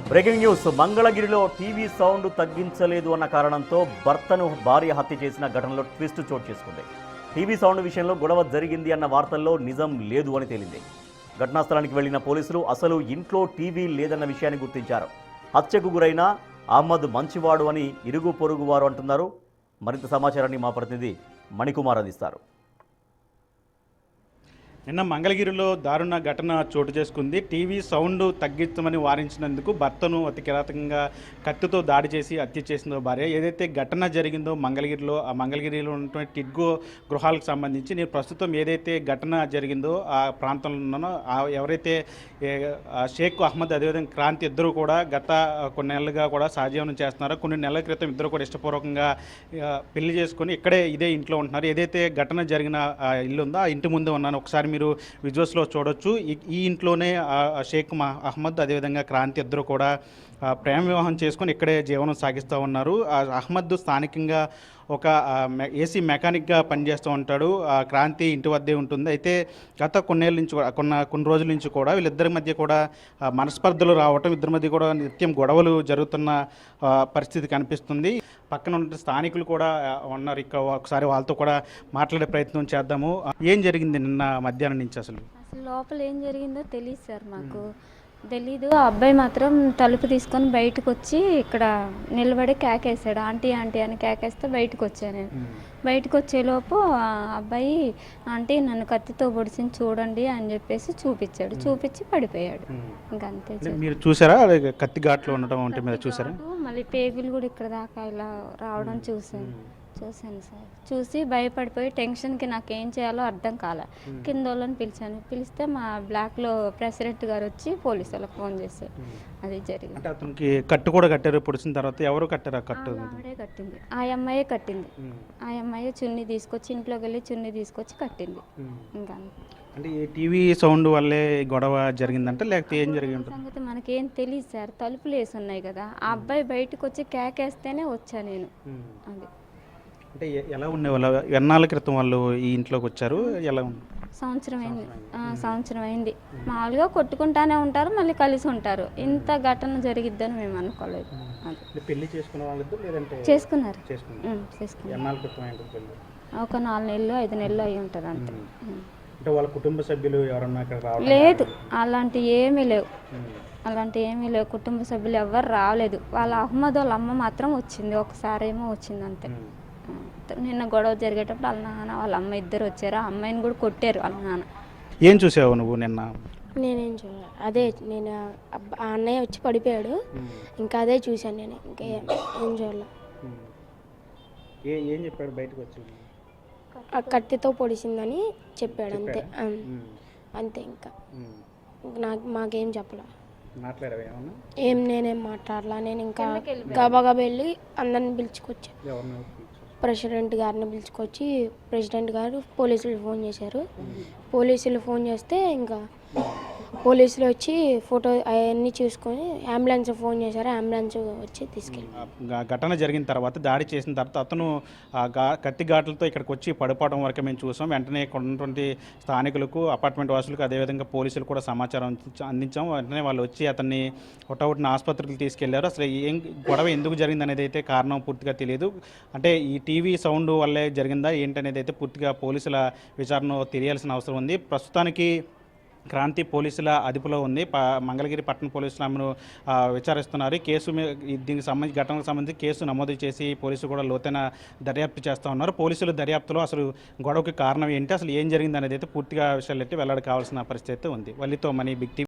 Breaking news. మంగళగిరిలో TV sound తగ్గించలేదు అన్న కారణంతో భర్తను భార్య హత్య చేసిన ఘటనలో ట్విస్ట్ చోటు చేసుకుంది. టీవీ సౌండ్ విషయంలో గొడవ జరిగింది అన్న వార్తల్లో నిజం లేదు అని తేలింది. ఘటనా స్థలానికి వెళ్లిన పోలీసులు అసలు ఇంట్లో టీవీ లేదన్న విషయాన్ని గుర్తించారు. హత్యకు గురైన అహ్మద్ మంచివాడు అని ఇరుగు పొరుగు వారు అంటున్నారు. మరింత సమాచారాన్ని మా ప్రతినిధి మణికుమార్ అందిస్తారు. నిన్న మంగళగిరిలో దారుణ ఘటన చోటు చేసుకుంది. టీవీ సౌండ్ తగ్గించమని వారించినందుకు భర్తను అతి కిరాతకంగా కత్తితో దాడి చేసి హత్య చేసిందో భార్య. ఏదైతే ఘటన జరిగిందో మంగళగిరిలో, ఆ మంగళగిరిలో ఉన్నటువంటి టిడ్గో గృహాలకు సంబంధించి నేను ప్రస్తుతం ఏదైతే ఘటన జరిగిందో ఆ ప్రాంతంలో ఉన్నానో, ఎవరైతే షేక్ అహ్మద్ అదేవిధంగా క్రాంతి ఇద్దరు కూడా గత కొన్ని నెలలుగా కూడా సహజీవనం చేస్తున్నారో, కొన్ని నెలల క్రితం ఇద్దరు కూడా ఇష్టపూర్వకంగా పెళ్లి చేసుకొని ఇక్కడే ఇదే ఇంట్లో ఉంటున్నారు. ఏదైతే ఘటన జరిగిన ఇల్లు ఉందో ఆ ఇంటి ముందే ఉన్నాను. ఒకసారి మీరు విజువల్స్లో చూడొచ్చు. ఈ ఇంట్లోనే షేక్ అహ్మద్ అదేవిధంగా క్రాంతి ఇద్దరు కూడా ప్రేమ వివాహం చేసుకొని ఇక్కడే జీవనం సాగిస్తూ ఉన్నారు. అహ్మద్ స్థానికంగా ఒక ఏసీ మెకానిక్గా పనిచేస్తూ ఉంటాడు. క్రాంతి ఇంటి వద్దే ఉంటుంది. అయితే గత కొన్నేళ్ళ నుంచి కొన్ని రోజుల నుంచి కూడా వీళ్ళిద్దరి మధ్య కూడా మనస్పర్ధలు రావటం, ఇద్దరి మధ్య కూడా నిత్యం గొడవలు జరుగుతున్న పరిస్థితి కనిపిస్తుంది. పక్కన ఉన్న స్థానికులు కూడా ఉన్నారు. ఇక్కడ ఒకసారి వాళ్ళతో కూడా మాట్లాడే ప్రయత్నం చేద్దాము. ఏం జరిగింది నిన్న మధ్యాహ్నం నుంచి? అసలు లోపల ఏం జరిగిందో తెలియదు సార్, మాకు తెలీదు. ఆ అబ్బాయి మాత్రం తలుపు తీసుకొని బయటకు వచ్చి ఇక్కడ నిలబడి కేకేసాడు. ఆంటీ ఆంటీ అని కేకేస్తే బయటకు వచ్చాను నేను. బయటకు వచ్చేలోపు ఆ అబ్బాయి ఆంటీ నన్ను కత్తితో పొడిచింది చూడండి అని చెప్పేసి చూపించాడు. చూపించి పడిపోయాడు. ఇంకంతే. మీరు చూసారా కత్తి ఘాట్లో ఉండటం? అంటే మీద చూసారా? మళ్ళీ పేగులు కూడా ఇక్కడ దాకా ఇలా రావడం చూసాను సార్. చూసి భయపడిపోయి టెన్షన్కి నాకేం చేయాలో అర్థం కాలే. కింద వాళ్ళని పిలిచాను. పిలిస్తే మా బ్లాక్లో ప్రెసిడెంట్ గారు వచ్చి పోలీసు వాళ్ళకి ఫోన్ చేశారు. అది జరిగింది. అంటే అతనికి కట్టు కూడా కట్టారు. పొడిచిన తర్వాత ఎవరు కట్టారు? ఆ కట్టు ఆవిడే కట్టింది. ఆ అమ్మాయే కట్టింది. ఆ అమ్మాయే చున్నీ తీసుకొచ్చి ఇంట్లోకి వెళ్ళి చున్నీ తీసుకొచ్చి కట్టింది. ఇంకా అంటే ఈ టీవీ సౌండ్ వల్లే గొడవ జరిగిందంటే లేకపోతే ఏం జరిగి ఉంటుంది? సంగతి మనకేం తెలియదు సార్. తలుపులు వేసి ఉన్నాయి కదా. ఆ అబ్బాయి బయటకు వచ్చి కేకేస్తేనే వచ్చా నేను. అది అంటే ఎలా ఉండేవాళ్ళు? ఎన్నాళ్ళ క్రితం వాళ్ళు ఈ ఇంట్లోకి వచ్చారు? ఎలా ఉంది? సంవత్సరం అయింది. మామూలుగా కొట్టుకుంటానే ఉంటారు, మళ్ళీ కలిసి ఉంటారు. ఇంత ఘటన జరిగిద్దని మేము అనుకోలేదు. పెళ్లి చేసుకున్న వాళ్ళు లేదంటే చేసుకున్నారు. ఎన్నాళ్ళ క్రితం అయింది పెళ్లి? ఒక 4 నెలలు 5 నెలలు అయి ఉంటుంది అంతే. అంటే వాళ్ళ కుటుంబ సభ్యులు ఎవరన్నా ఇక్కడ రావడం లేదు. అలాంటివి ఏమీ లేవు. కుటుంబ సభ్యులు ఎవరు రాలేదు. వాళ్ళ అహ్మద్ వాళ్ళ అమ్మ మాత్రం వచ్చింది. ఒకసారి ఏమో వచ్చింది అంతే. నిన్న గొడవ జరిగేటప్పుడు వాళ్ళ నాన్న వాళ్ళ అమ్మ ఇద్దరు వచ్చారు. ఆ అమ్మాయిని కూడా కొట్టారు వాళ్ళ నాన్న. ఏం చూసావు నువ్వు నిన్న? నేనేం చూడలేదు. అదే నేను ఆ అన్నయ్య వచ్చి పడిపోయాడు. ఇంకా అదే చూశాను నేను. ఇంకా ఏం చూడలేదు. ఏం చెప్పాడు బయటకు వచ్చి? ఆ కత్తితో పొడిచిందని చెప్పాడు అంతే. అంతే. ఇంకా మాకేం చెప్పలే. నేనేం మాట్లాడలా. నేను ఇంకా గబగబా వెళ్ళి అందరిని పిలుచుకొచ్చాను. ప్రెసిడెంట్ గారిని పిలుచుకొచ్చి ప్రెసిడెంట్ గారు పోలీసులు ఫోన్ చేశారు. పోలీసులు ఫోన్ చేస్తే ఇంకా పోలీసులు వచ్చి ఫోటో అవన్నీ చూసుకొని అంబులెన్స్ ఫోన్ చేశారు. అంబులెన్స్ వచ్చి తీసుకెళ్ళి ఘటన జరిగిన తర్వాత, దాడి చేసిన తర్వాత అతను కత్తి ఘాట్లతో ఇక్కడికి వచ్చి పడిపోవడం వరకు మేము చూసాం. వెంటనే ఉన్నటువంటి స్థానికులకు, అపార్ట్మెంట్ వాసులకు, అదేవిధంగా పోలీసులు కూడా సమాచారం అందించాం. వెంటనే వాళ్ళు వచ్చి అతన్ని ఒకటొకటిన ఆసుపత్రికి తీసుకెళ్లారు. అసలు ఏం గొడవ ఎందుకు జరిగింది అనేది అయితే కారణం పూర్తిగా తెలియదు. అంటే ఈ టీవీ సౌండ్ వల్లే జరిగిందా ఏంటనేది అయితే పూర్తిగా పోలీసుల విచారణ తెలియాల్సిన అవసరం ఉంది. ప్రస్తుతానికి క్రాంతి పోలీసుల అదుపులో ఉంది. మంగళగిరి పట్టణ పోలీసులు ఆమెను విచారిస్తున్నారు. దీనికి సంబంధించి ఘటనకు సంబంధించి కేసు నమోదు చేసి పోలీసులు కూడా లోతైన దర్యాప్తు చేస్తూ ఉన్నారు. పోలీసుల దర్యాప్తులో అసలు గొడవకి కారణం ఏంటి, అసలు ఏం జరిగింది అనేది అయితే పూర్తిగా విషయాలు అయితే వెల్లడి కావాల్సిన పరిస్థితి ఉంది. వల్లితో మనీ, బిగ్ టీవీ.